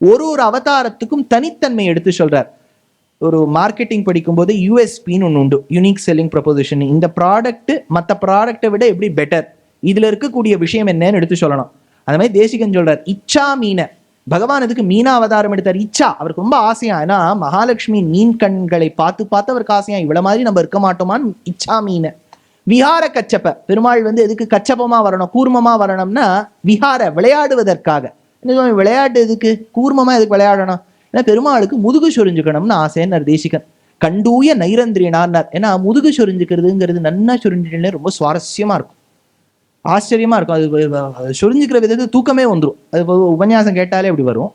ஒரு ஒரு அவதாரத்துக்கும் தனித்தன்மை எடுத்து சொல்றார். ஒரு மார்க்கெட்டிங் படிக்கும்போது யூஎஸ்பின்னு ஒன்று உண்டு, யூனிக் செல்லிங் ப்ரொபோசிஷன். இந்த ப்ராடக்ட் மற்ற ப்ராடக்டை விட எப்படி பெட்டர், இதுல இருக்கக்கூடிய விஷயம் என்னன்னு எடுத்து சொல்லணும். அந்த மாதிரி தேசிகன் சொல்றார், இச்சா மீன. பகவான் இதுக்கு மீனா அவதாரம் எடுத்தார். இச்சா அவருக்கு ரொம்ப ஆசையா, ஏன்னா மகாலட்சுமி மீன் கண்களை பார்த்து பார்த்து அவருக்கு ஆசையா, இவ்வளவு மாதிரி நம்ம இருக்க மாட்டோமான்னு. இச்சா மீன. விஹார கச்சப்ப, பெருமாள் எதுக்கு கச்சபமா வரணும், கூர்மமா வரணும்னா விஹார விளையாடுவதற்காக. விளையாட்டு எதுக்கு, கூர்மமா எதுக்கு விளையாடணும், ஏன்னா பெருமாளுக்கு முதுகு சொரிஞ்சுக்கணும்னு ஆசைன்னு தேசிகன். கண்டூய நைரந்திரியனார். ஏன்னா முதுகு சொரிஞ்சுக்கிறதுங்கிறது நன்னா சொரிஞ்சுட்டே ரொம்ப சுவாரஸ்யமா இருக்கும், ஆச்சரியமா இருக்கும். அது சொரிஞ்சுக்கிற விதத்தை தூக்கமே வந்துடும். அது உபன்யாசம் கேட்டாலே அப்படி வரும்.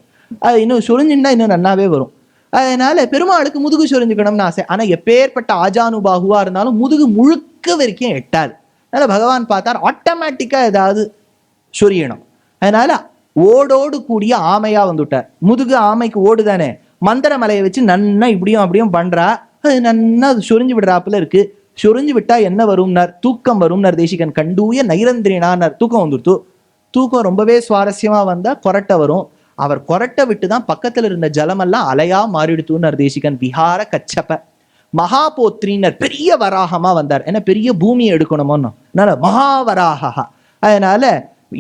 அது இன்னும் சொரிஞ்சுன்னா இன்னும் நன்னாவே வரும். அதனால பெருமாளுக்கு முதுகு சொரிஞ்சுக்கணும்னு ஆசை. ஆனா எப்பேற்பட்ட ஆஜானுபாகுவா இருந்தாலும் முதுகு முழுக்க வரைக்கும் எட்டாது. அதனால பகவான் பார்த்தார், ஆட்டோமேட்டிக்கா ஏதாவது சொரியணும். அதனால ஓடோடு கூடிய ஆமையா வந்துட்டார். முதுகு ஆமைக்கு ஓடுதானே, மந்திர மலையை வச்சு நன்னா இப்படியும் அப்படியும் பண்றா, அது நன்னா சொரிஞ்சு விடுறாப்புல இருக்கு. சொரிஞ்சு விட்டா என்ன வரும்னார், தூக்கம் வரும்னார் தேசிகன். கண்டூய நைரந்திரினார், தூக்கம் வந்துடுத்து. தூக்கம் ரொம்பவே சுவாரஸ்யமா வந்தா கொரட்டை வரும். அவர் கொரட்டை விட்டுதான் பக்கத்துல இருந்த ஜலமெல்லாம் அலையா மாறிடுத்துனார் தேசிகன். விஹார கச்சப்ப. மகாபோத்ரின்னர், பெரிய வராகமா வந்தார். ஏன்னா பெரிய பூமியை எடுக்கணுமோன்னு, அதனால மகாவராகா. அதனால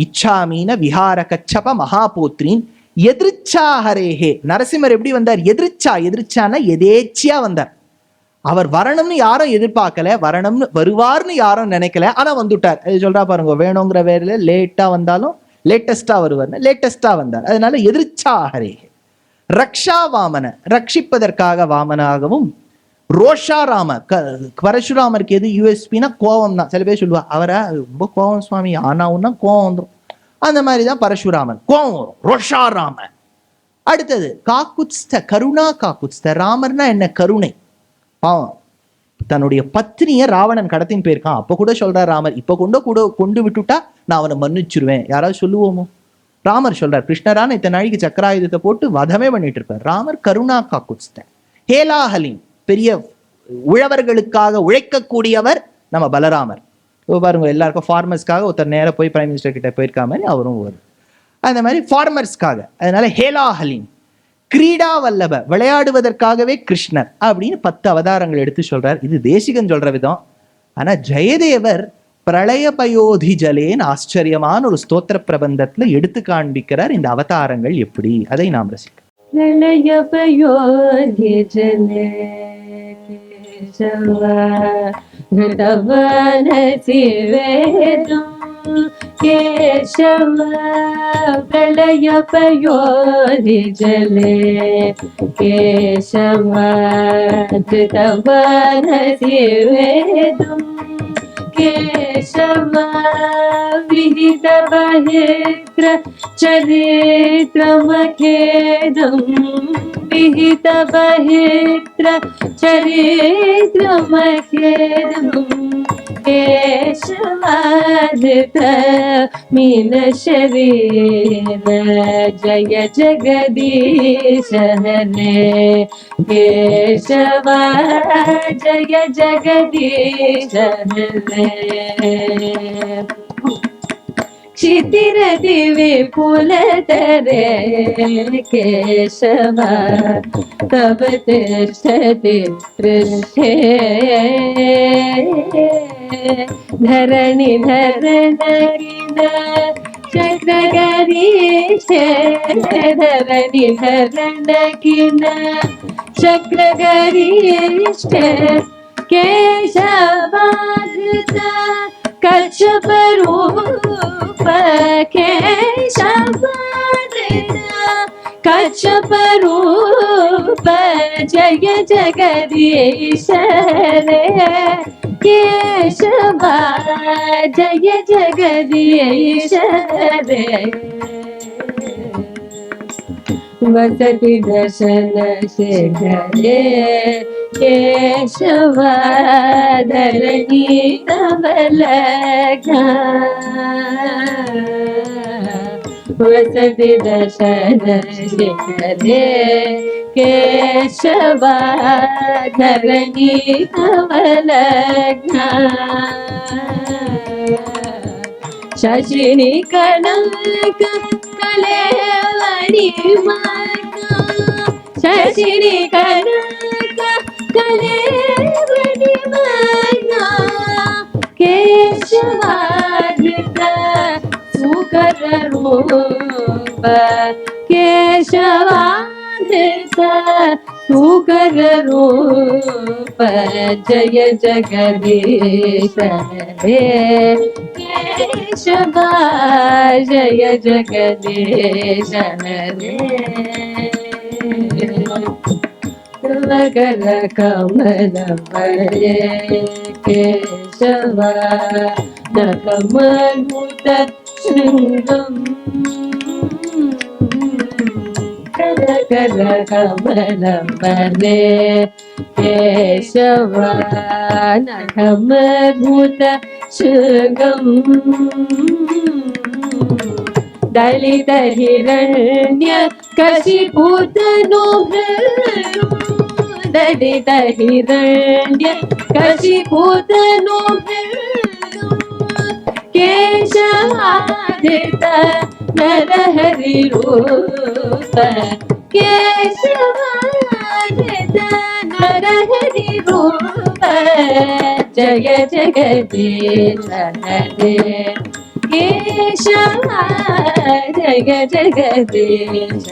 இச்சாமீன விஹார கச்சப மகாபோத்ரின். எதிர்ச்சாஹரேஹே. நரசிம்மர் எப்படி வந்தார், எதிர்ச்சானா எதேச்சியா வந்தார். அவர் வரணும்னு யாரும் எதிர்பார்க்கல, வரணும்னு வருவார்னு யாரும் நினைக்கல, ஆனா வந்துட்டார். அது சொல்றா பாருங்க, வேணுங்கிற வேலையில லேட்டா வந்தாலும் லேட்டஸ்டா வருவார், லேட்டஸ்டா வந்தார். அதனால எதிர்ச்சாஹரேஹே. ரக்ஷா வாமன, ரட்சிப்பதற்காக வாமனாகவும். ரோஷாராம, பரசுராமருக்கு எது யூஎஸ்பின்னா கோவம் தான். சில பேர் சொல்லுவா, அவரை ரொம்ப கோவம் சுவாமி, ஆனாவுன்னா கோவம் வந்துடும். அந்த மாதிரிதான் பரசுராமன், கோவம் வரும். ரோஷாராம. அடுத்தது காக்குத்ஸ்த, கருணா காக்குத்ஸ்த. ராமர்னா என்ன, கருணை. பாவம், தன்னுடைய பத்னிய ராவணன் கடத்தின்னு போயிருக்கான். அப்ப கூட சொல்றார் ராமர், இப்ப கொண்டு விட்டுட்டா நான் அவனை மன்னிச்சிருவேன். யாராவது சொல்லுவோமோ? ராமர் சொல்றார், கிருஷ்ணரான இத்தனை நாளைக்கு சக்கராயுதத்தை போட்டு வதமே பண்ணிட்டு இருப்பார். ராமர் கருணா காக்குத்ஸ்த. ஹேலாஹலின், பெரிய உழவர்களுக்காக உழைக்கக்கூடியவர் நம்ம பலராமர். பாருங்க, எல்லாருக்கும் ஃபார்மர்ஸ்க்காக ஒருத்தர் நேரம் போய் பிரைம் மினிஸ்டர் கிட்ட போயிருக்க மாதிரி அவரும் வரும். அந்த மாதிரி ஃபார்மர்ஸ்க்காக. அதனால ஹேலாஹலின். கிரீடா வல்லப, விளையாடுவதற்காகவே கிருஷ்ணர் அப்படின்னு 10 அவதாரங்கள் எடுத்து சொல்றார். இது தேசிகன் சொல்ற விதம். ஆனா ஜெயதேவர் பிரளய பயோதி ஜலேன்னு ஆச்சரியமான ஒரு ஸ்தோத்திர பிரபந்தத்துல எடுத்து காண்பிக்கிறார் இந்த அவதாரங்கள் எப்படி. அதை நாம் ரசிக்க. பிரளய பயோதி ஜலே கேசவ பிரளய பயோதி ஜலே கேசவ திருதவனசி வேதம் கேசவ விஹித பஹித்ர சரித்ரமகேதம் விஹித பஹித்ர சரித்ரமகேதம் கேசவாதித மீன शरीर जय जगदीश हरे केशव जय जगदीश हरे क्षितिर दिव्य फूल तरे केशव तब तिष्ठति पृष्ठे धरणि धरणगिन चक्रगरीश धरणि धरणगिन चक्रगरीश केशवाधृत कच्छप रूप केशवाधृत कच्छप रूप जय जगदीश रे केशव जय जगदीश रे वसति दर्शन शेखरे केशव धरणी तबलगा वसति दर्शन शेखरे केशव धरणी तबलगा शशिनी कनक कलेवरी शशिनि कनक कलेवरि मना केशवाधृत सुकर रूप केशवाधृत सुकर रूप जय जगदीश रे केशवा जय जगदीश रे कर कमल परे केशवा नकमनुत शृंगम कर कमल परे केशवा नकमनुत शृंगम दलित हिरण्य कशिपुतनो दलित हिरण्य कशिपुतनो केशवाधृत नरहरि रूप केशवाधृत नरहरि रूप जय जगदीश हरे केशवा जय जगदीश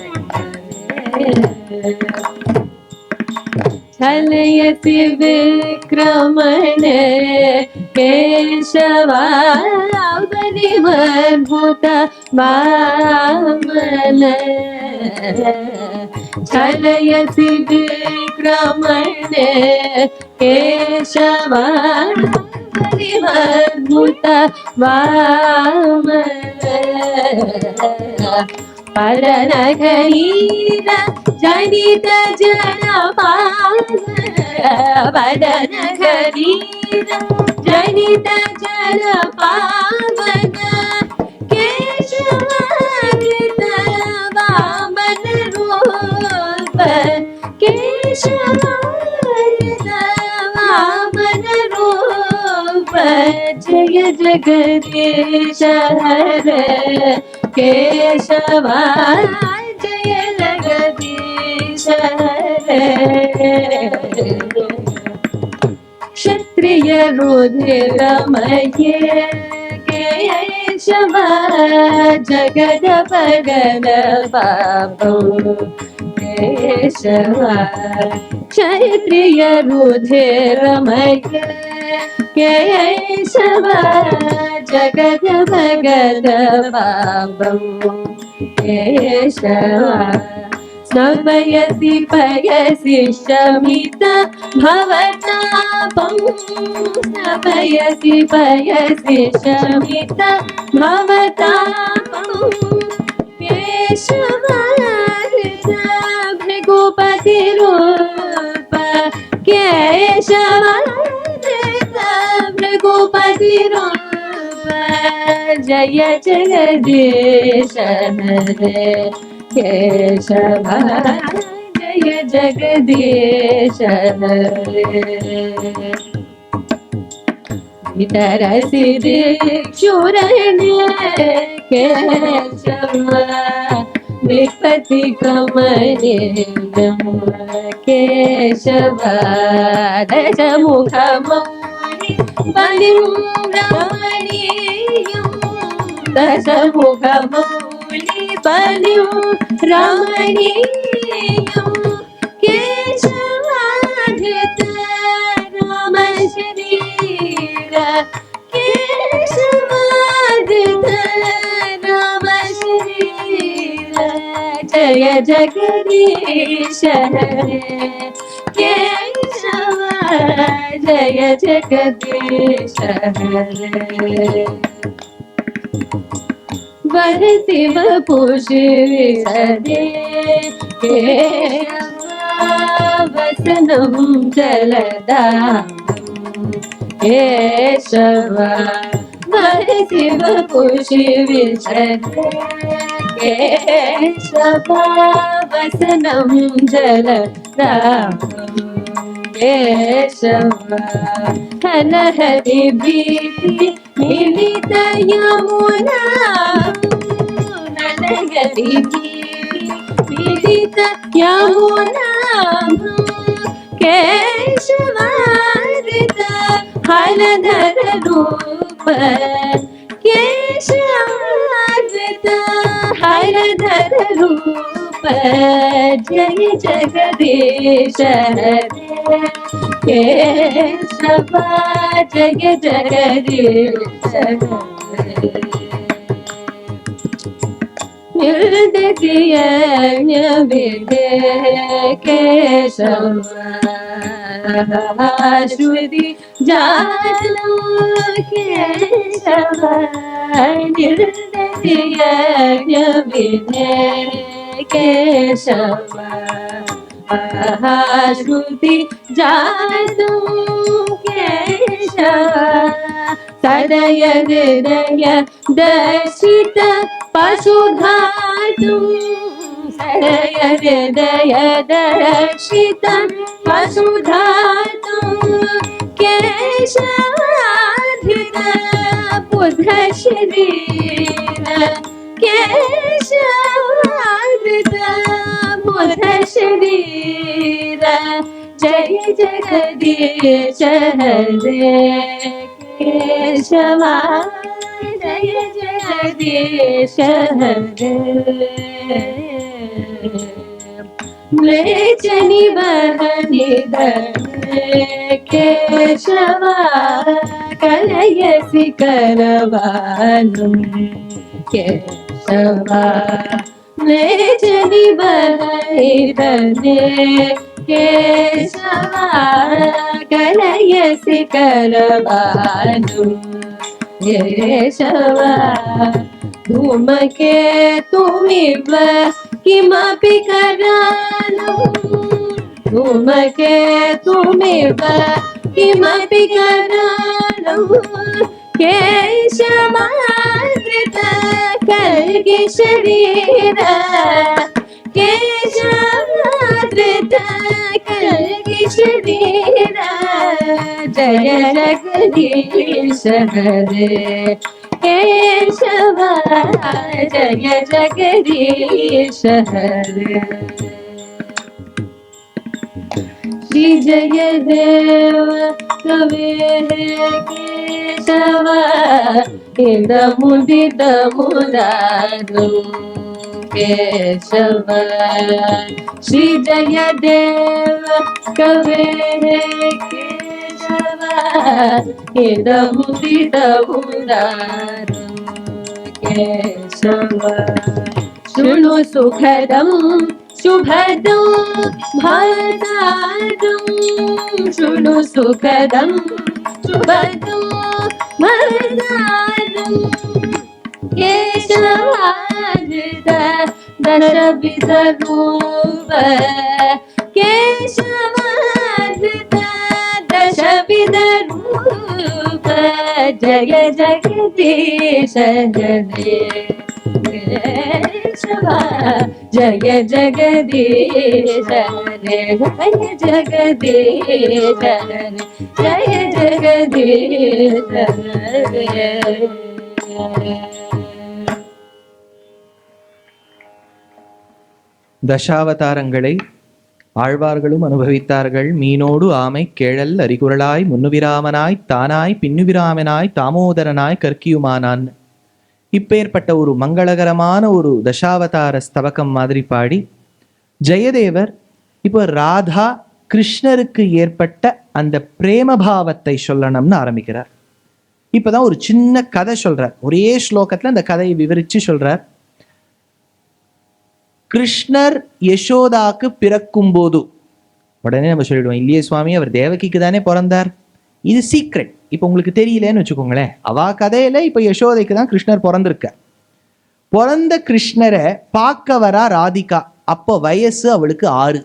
छलयति विक्रमण केशवा परिवर्भुत वामन छलयति विक्रमण केशवा परिवर्भुत वामन परनघरीर जनित जलपावन परनघरीर जनित जलपावन केशवाधृत वामन रूप केशवाधृत वामन रूप जय जगदीश हरे केशवा जय जगदीश हरे क्षत्रिय रुधिरमये केशवा जगद भगन बाबू केशवा क्षत्रिय रुधिरमये केशवा जगद भगद बाबू केशवा स्नपयसि पयसि शमित भवतापं स्नपयसि पयसि शमित भवतापं केशवा भृगुपति रूप केशवा भृगुपति रूप जय जगदीश हरे केशवा जय जगदीश हरे वितरसि दिक्षुरण्य केशवा विपति कमलेन्दं केशवा दशमुखमौलि बलिं रमणीयं दशमुखमौलि बलिं रमणीयं केशवाधृत रामशरीर केशवाधृत रामशरीर जय जगदीश हरे केशवा जय जगदीश हरे वरति वपुषि विशदे केशवा वसनं जलदानं केशवा वरति वपुषि विशदे केशवा वसनं जलदानं केशवा हलहरि भीति मिलित यमुना हलहरि भीति विदित यमुनाभं केशवार्दित हलधर रूप केशवार्दित हलधर रूप जय जगदीश हरे केशव जय जगदीश हरे निर्दतीय विदे केशव श्रुति जानो केशव निर्दतीय विदे केशव श्रुति जानो केशव सदय हृदय दर्शित पशुधातु सदय हृदय दर्शित पशुधातु केशवाधृत बुध शरीर केशवाधृत बुध शरीर जय जगदीश हरे केशवा जय जगदीश हरे म्लेच्छ निबर्हनि धरे केशवा कलयसि करवाणं केशवा म्लेच्छ निबर्हनि धरे केशवा कलयसि करवाणं केशव धूमकेतुमिव किमपि करालो धूमकेतुमिव किमपि करालो केशवाधृत कल्कि शरीर केशवाधृत कल्कि शरीर जय जगदीश हरे केशव जय जगदीश हरे श्री जयदेव कवे केशव इदमुदित मुरारो केशव श्री जयदेव कवे केशव इदमुदित मुरारो केशव शृणु सुखदं शुभदं भरदारं शृणु सुखदं शुभदं भरदारं केशवाधृत दशविधरूप केशवाधृत दशविधरूप जय जगदीश हरे केशव जय जगदीश हरे जय जगदीश हरे जय जगदीश हरे தசாவதாரங்களை ஆழ்வார்களும் அனுபவித்தார்கள். மீனோடு ஆமை கேழல் அரிகுரலாய் முன்னுவிராமனாய் தானாய் பின்னுவிராமனாய் தாமோதரனாய் கற்கியுமானான். இப்பேற்பட்ட ஒரு மங்களகரமான ஒரு தசாவதார ஸ்தவகம் மாதிரி பாடி ஜெயதேவர் இப்போ ராதா கிருஷ்ணருக்கு ஏற்பட்ட அந்த பிரேமபாவத்தை சொல்லணும்னு ஆரம்பிக்கிறார். இப்பதான் ஒரு சின்ன கதை சொல்றார். ஒரே ஸ்லோகத்துல அந்த கதையை விவரிச்சு சொல்றார். கிருஷ்ணர் யசோதாக்கு பிறக்கும் போது உடனே நம்ம சொல்லிடுவோம், இல்லையே சுவாமி அவர் தேவகிக்கு தானே பிறந்தார், இது சீக்ரெட். இப்போ உங்களுக்கு தெரியலன்னு வச்சுக்கோங்களேன். அவா கதையில இப்போ யசோதைக்கு தான் கிருஷ்ணர் பிறந்திருக்க. பிறந்த கிருஷ்ணரை பார்க்க வரா ராதிகா. அப்போ வயசு அவளுக்கு 6.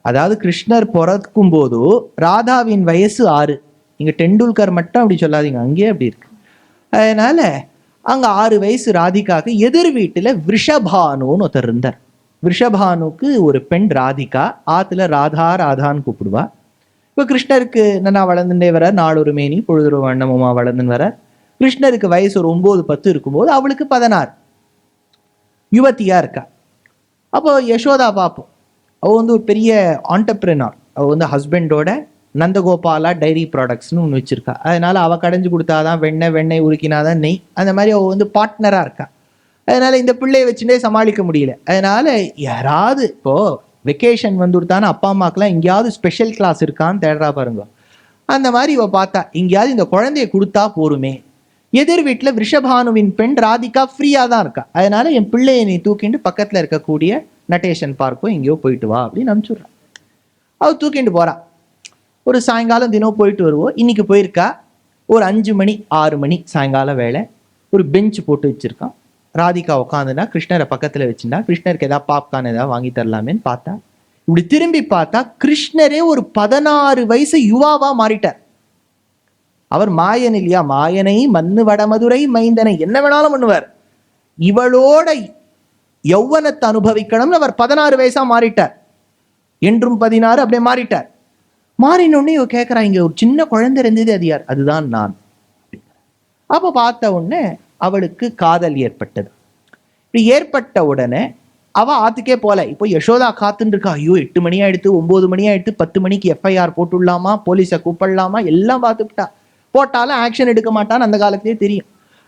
அதாவது கிருஷ்ணர் பிறக்கும் போது ராதாவின் வயசு 6. இங்க டெண்டுல்கர் மட்டும் அப்படி சொல்லாதீங்க, அங்கேயே அப்படி இருக்கு. அதனால அங்க 6 வயசு ராதிகாக்கு. எதிர் வீட்டுல விஷபானுன்னு ஒருத்தர் இருந்தார். விஷபானுக்கு ஒரு பெண் ராதிகா. ஆத்துல ராதா ராதான்னு கூப்பிடுவா. இப்போ கிருஷ்ணருக்கு நல்லா வளர்ந்துட்டே வர, நாளொரு மேனி பொழுதுரு வண்ணமுமா வளர்ந்துன்னு வர. கிருஷ்ணருக்கு வயசு ஒரு 9-10 இருக்கும்போது அவளுக்கு 16, யுவத்தியா இருக்கா. அப்போ யசோதா பார்ப்போம், அவள் வந்து ஒரு பெரிய ஆண்டர்பிரினர். அவள் வந்து ஹஸ்பண்டோட நந்தகோபாலா டைரி ப்ராடக்ட்ஸ்னு ஒன்று வச்சிருக்கா. அதனால அவள் கடைஞ்சு கொடுத்தாதான் வெண்ணெய் உருக்கினாதான் நெய். அந்த மாதிரி அவள் வந்து பார்ட்னராக இருக்கா. அதனால இந்த பிள்ளையை வச்சுட்டே சமாளிக்க முடியல. அதனால யாராவது இப்போ வெக்கேஷன் வந்துடுத்தானே அப்பா அம்மாக்கெல்லாம் எங்கேயாவது ஸ்பெஷல் கிளாஸ் இருக்கான்னு தேடுறா பாருங்க. அந்த மாதிரி இவ பார்த்தா எங்கேயாவது இந்த குழந்தைய கொடுத்தா போருமே. எதிர் வீட்டில் ரிஷபானுவின் பெண் ராதிகா ஃப்ரீயாக தான் இருக்கா. அதனால என் பிள்ளையை நீ தூக்கிட்டு பக்கத்தில் இருக்கக்கூடிய நட்டேஷன் பார்க்கோ எங்கேயோ போயிட்டு வா அப்படின்னு அனுப்பிச்சுட்றான். அவள் தூக்கிட்டு போறா. ஒரு சாயங்காலம் தினம் போயிட்டு வருவோம். இன்னைக்கு போயிருக்கா. ஒரு 5 மணி 6 மணி சாயங்கால வேலை. ஒரு பெஞ்ச் போட்டு வச்சிருக்கான். ராதிகா உட்காந்துனா கிருஷ்ணரை பக்கத்துல வச்சுட்டா. கிருஷ்ணருக்கு ஏதாவது பாப்கார்ன் ஏதாவது வாங்கி தரலாமேன்னு பார்த்தா, இப்படி திரும்பி பார்த்தா கிருஷ்ணரே ஒரு 16 வயசு யுவாவா மாறிட்டார். அவர் மாயன் இல்லையா, மாயனை மண்ணு வடமதுரை மைந்தனை என்ன வேணாலும் பண்ணுவார். இவளோட யௌவனத்தை அனுபவிக்கணும்னு அவர் 16 வயசா மாறிட்டார். என்றும் 16 அப்படியே மாறிட்டார். மாறினோடனே இவ கேட்குறா, இங்க ஒரு சின்ன குழந்தை இருந்தது, அது யார்? அதுதான் நான். அப்போ பார்த்த உடனே அவளுக்கு காதல் ஏற்பட்டது. இப்படி ஏற்பட்ட உடனே அவ ஆத்துக்கே போல. இப்போ யசோதா காத்துன்னு இருக்கா. ஐயோ 8 மணி ஆயிடுத்து, 9 மணி ஆயிடுத்து, 10 மணிக்கு எஃப்ஐஆர் போட்டுடலாமா, போலீஸை கூப்பிடலாமா, எல்லாம் பார்த்துட்டா. போட்டாலும் ஆக்ஷன் எடுக்க மாட்டான்னு அந்த காலத்திலே தெரியும்.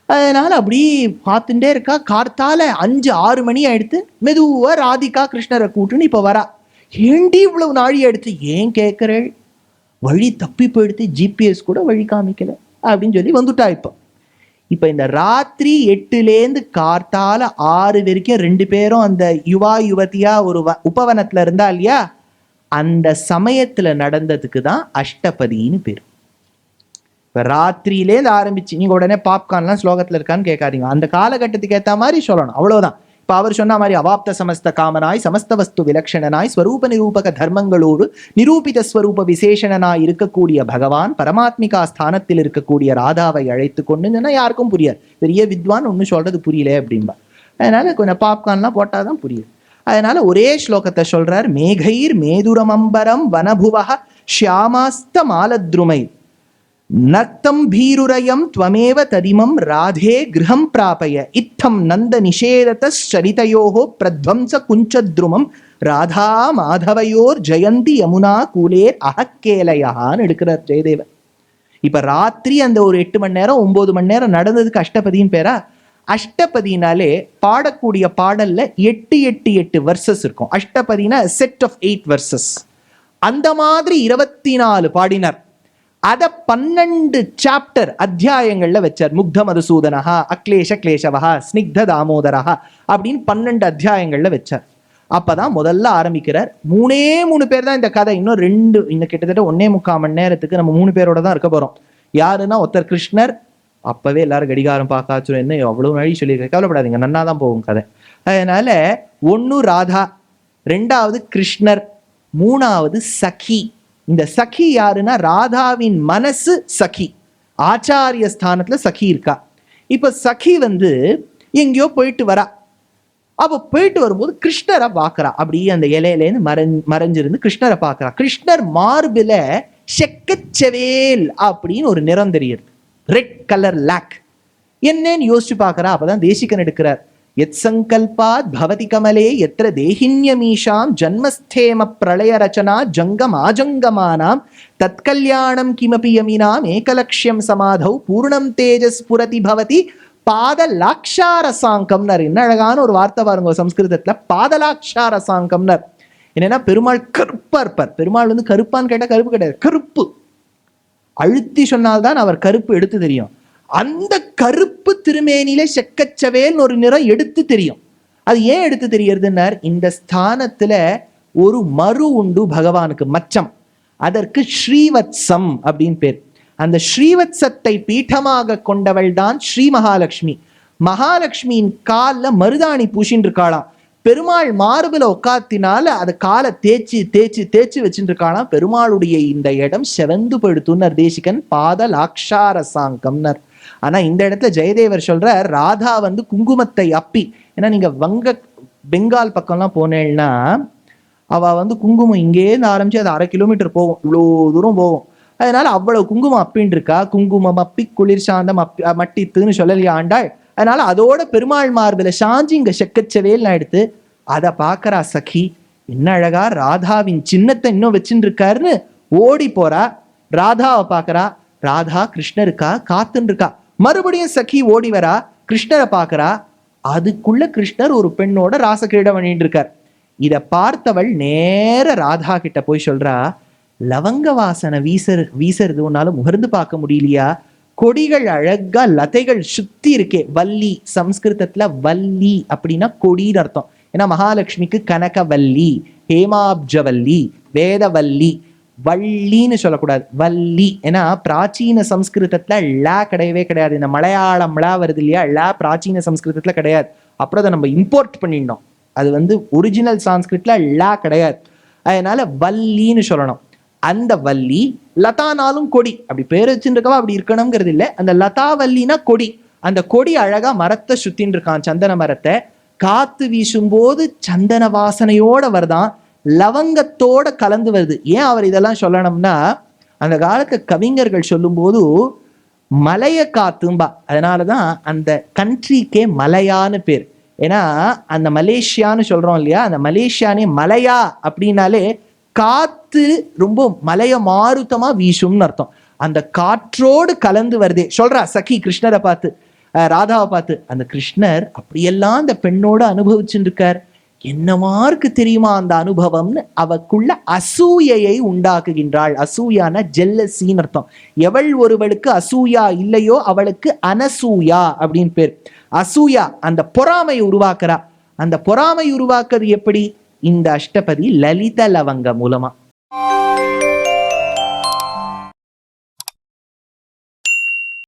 அதனால அப்படி பார்த்துட்டே இருக்கா. கார்த்தால 5-6 மணி ஆயிடுத்து. மெதுவா ராதிகா கிருஷ்ணரை கூட்டுன்னு இப்போ வரா. ஏண்டி இவ்வளவு நாழி எடுத்து? ஏன் கேட்குறேள்? வழி தப்பி போயிடுத்து, ஜிபிஎஸ் கூட வழி காமிக்கல அப்படின்னு சொல்லி வந்துட்டா. இப்போ இந்த ராத்திரி 8லேருந்து கார்த்தால 6 வரைக்கும் 2 பேரும் அந்த யுவா யுவதியா ஒரு உபவனத்துல இருந்தா இல்லையா, அந்த சமயத்துல நடந்ததுக்கு தான் அஷ்டபதின்னு பேர். இப்போ ராத்திரியிலேருந்து ஆரம்பிச்சு நீங்க உடனே பாப்கார்ன்லாம் ஸ்லோகத்துல இருக்கான்னு கேட்காதீங்க. அந்த காலகட்டத்துக்கு ஏற்ற மாதிரி சொல்லணும், அவ்வளவுதான். இப்போ அவர் சொன்ன மாதிரி அவாப்த சமஸ்த காமனாய் சமஸ்த வஸ்து விலக்ஷணனாய் ஸ்வரூப நிரூபக தர்மங்களோடு நிரூபித ஸ்வரூப விசேஷனாய் இருக்கக்கூடிய பகவான் பரமாத்மிகா ஸ்தானத்தில் இருக்கக்கூடிய ராதாவை அழைத்து கொண்டுன்னா யாருக்கும் புரியாது. பெரிய வித்வான் ஒன்றும் சொல்றது புரியல அப்படின்பா. அதனால கொஞ்சம் பாப்கார்ன்லாம் போட்டாதான் புரியுது. அதனால ஒரே ஸ்லோகத்தை சொல்றார். மேகைர் மேதுரமம்பரம் வனபுவஹ ஷியாமாஸ்த மாலத்ருமை நக்தம் பீருரயம் த்வமேவ ததிமம் ராதே கிரகம் பிராபய இத்தம் நந்த நிஷேதத சரிதயோஹோ பிரத்வம்ச குஞ்சத்ருமம் ராதா மாதவையோர் ஜெயந்தி யமுனா கூலேர் அஹக்கேலயான்னு எடுக்கிறார் ஜெயதேவர். இப்ப ராத்திரி அந்த ஒரு 8 மணி நேரம் 9 மணி நேரம் நடந்ததுக்கு அஷ்டபதின்னு பேரா. அஷ்டபதினாலே பாடக்கூடிய பாடல்ல 8 வெர்சஸ் இருக்கும். அஷ்டபதினா செட் ஆஃப் 8 வெர்சஸ். அந்த மாதிரி 24 பாடினார். அதை 12 சாப்டர் அத்தியாயங்கள்ல வச்சார். முக்த மதுசூதனஹா, அக்லேஷ கிளேஷவஹா, ஸ்னிக்த தாமோதரஹா அப்படின்னு 12 அத்தியாயங்கள்ல வச்சார். அப்பதான் முதல்ல ஆரம்பிக்கிறார். 3 பேர் தான் இந்த கதை. இன்னும் 2 இன்னும் கிட்டத்தட்ட 1.25 மணி நேரத்துக்கு நம்ம 3 பேரோட தான் இருக்க போறோம். யாருன்னா ஒருத்தர் கிருஷ்ணர். அப்பவே எல்லாரும் கடிகாரம் பார்க்காச்சும் என்ன அவ்வளவு வழி சொல்லியிருக்க, கவலைப்படாதீங்க, நன்னா தான் போகும் கதை. அதனால 1 ராதா, 2வது கிருஷ்ணர், 3வது சகி. இந்த சகி யாருன்னா ராதாவின் மனசு சகி. ஆச்சாரிய ஸ்தானத்துல சகி இருக்கா. இப்ப சகி வந்து எங்கேயோ போயிட்டு வரா. அப்ப போயிட்டு வரும்போது கிருஷ்ணரை பார்க்கறா. அப்படியே அந்த இலையிலேருந்து மறைஞ்சிருந்து கிருஷ்ணரை பார்க்கறா. கிருஷ்ணர் மார்பில செக்கச்சவேல் அப்படின்னு ஒரு நிறம் தெரியுது, ரெட் கலர் லாக். என்னன்னு யோசிச்சு பார்க்கறா. அப்பதான் தேசிகன் எடுக்கிறார். எத் சங்கல்பாத் பவதி கமலே எத்திர தேஹின்யமீஷாம் ஜன்மஸ்தேம பிரளய ரச்சனா ஜங்கம் ஆஜங்கமானாம் தத்கல்யாணம் கிமபி யமினாம் ஏகலக்ஷ்யம் சமாதௌ பூர்ணம் தேஜஸ் புரதி பவதி பாதலாக்ஷாரசாங்கம்னர். என்ன அழகான ஒரு வார்த்தை பாருங்க சம்ஸ்கிருதத்துல, பாதலாக்ஷாரசாங்கம்னர். என்னன்னா பெருமாள் கருப்பா இருப்பார். பெருமாள் வந்து கருப்பான்னு கேட்டா கருப்பு கிடையாது, கருப்பு. அழுத்தி சொன்னால்தான் அவர் கருப்பு எடுத்து தெரியும். அந்த கருப்பு திருமேனியில செக்கச்சவேல் ஒரு நிறம் எடுத்து தெரியும். அது ஏன் எடுத்து தெரியறதுன்னார், இந்த ஸ்தானத்துல ஒரு மறு உண்டு பகவானுக்கு, மச்சம். அதற்கு ஸ்ரீவத்சம் அப்படின்னு பேர். அந்த ஸ்ரீவத்சத்தை பீഠமாக கொண்டவள் தான் ஸ்ரீ மகாலட்சுமி. மகாலட்சுமியின் கால்ல மருதாணி பூசின்னு இருக்காளாம். பெருமாள் மார்புல உட்காத்தினால அது காலை தேய்ச்சி தேய்ச்சி தேய்ச்சி வச்சுட்டு இருக்காளாம். பெருமாளுடைய இந்த இடம் செவந்து படுத்துனர் தேசிகன், பாதலாக்ஷாரசாங்கம்னர். ஆனா இந்த இடத்துல ஜெயதேவர் சொல்ற ராதா வந்து குங்குமத்தை அப்பி. ஏன்னா நீங்க பெங்கால் பக்கம்லாம் போனேன்னா அவ வந்து குங்குமம் இங்கேருந்து ஆரம்பிச்சு அது 1/2 கிலோமீட்டர் போகும், இவ்வளோ தூரம் போகும். அதனால அவ்வளவு குங்குமம் அப்பின்னு இருக்கா. குங்குமம் அப்பி குளிர் சாந்தம் அப்பி மட்டித்துன்னு சொல்லலையா ஆண்டாள். அதனால அதோட பெருமாள் மார்பில சாஞ்சி இங்க செக்கச்சவேல் எடுத்து அதை பார்க்கறா சகி, என்ன அழகா ராதாவின் சின்னத்தை இன்னும் வச்சுட்டு இருக்காருன்னு ஓடி போறா. ராதாவை பார்க்கறா, ராதா கிருஷ்ணருக்கா காத்துன்னு இருக்கா. மறுபடியும் சகி ஓடி வரா, கிருஷ்ணரை பார்க்கறா. அதுக்குள்ள கிருஷ்ணர் ஒரு பெண்ணோட ராசக்கிரீடம் பண்ணிட்டு இருக்கார். இதை பார்த்தவள் நேர ராதா கிட்ட போய் சொல்றா, லவங்க வாசனை வீசறது உன்னால முகர்ந்து பார்க்க முடியலையா? கொடிகள் அழகா லதைகள் சுத்தி இருக்கே. வள்ளி, சம்ஸ்கிருதத்துல வள்ளி அப்படின்னா கொடின்னு அர்த்தம். ஏன்னா மகாலட்சுமிக்கு கனகவல்லி, ஹேமாப்ஜவல்லி, வேதவல்லி, வள்ளின்னு சொல்லக்கூடாது, வள்ளி. ஏன்னா பிராச்சீன சம்ஸ்கிருதத்துல ழ கிடையவே கிடையாது. இந்த மலையாளம் ழ வருது இல்லையா, ழ பிராச்சீன சம்ஸ்கிருதத்துல கிடையாது. அப்புறம் அதை நம்ம இம்போர்ட் பண்ணிடணும். அது ஒரிஜினல் சான்ஸ்கிரிட்ல ழ கிடையாது. அதனால வள்ளின்னு சொல்லணும். அந்த வள்ளி லதானாலும் கொடி, அப்படி பேர் வச்சுருக்கவா அப்படி இருக்கணுங்கிறது இல்லை. அந்த லதா வள்ளினா கொடி. அந்த கொடி அழகா மரத்தை சுத்தின்னு இருக்கான், சந்தன மரத்தை. காத்து வீசும்போது சந்தன வாசனையோட வருதான், லவங்கத்தோட கலந்து வருது. ஏன் அவர் இதெல்லாம் சொல்லணும்னா, அந்த காலத்து கவிஞர்கள் சொல்லும் போது மலைய காத்தும்பா. அதனாலதான் அந்த கண்ட்ரிக்கே மலையான்னு பேர். ஏன்னா அந்த மலேசியான்னு சொல்றோம் இல்லையா, அந்த மலேசியானே மலையா அப்படின்னாலே காத்து ரொம்ப மலைய மாருத்தமா வீசும்னு அர்த்தம். அந்த காற்றோடு கலந்து வருதே சொல்றா சகி கிருஷ்ணரை பார்த்து, ராதாவை பார்த்து. அந்த கிருஷ்ணர் அப்படியெல்லாம் அந்த பெண்ணோட அனுபவிச்சுட்டு இருக்கார். என்னமாருக்கு தெரியுமா அந்த அனுபவம்னு அவக்குள்ள அசூயையை உண்டாக்குகின்றாள். அசூயானா ஜெல்லசின்னு அர்த்தம். எவள் ஒருவளுக்கு அசூயா இல்லையோ அவளுக்கு அனசூயா அப்படின்னு பேர். அசூயா அந்த பொறாமை உருவாக்குறா. அந்த பொறாமை உருவாக்குறது எப்படி? இந்த அஷ்டபதி லலித லவங்க மூலமா.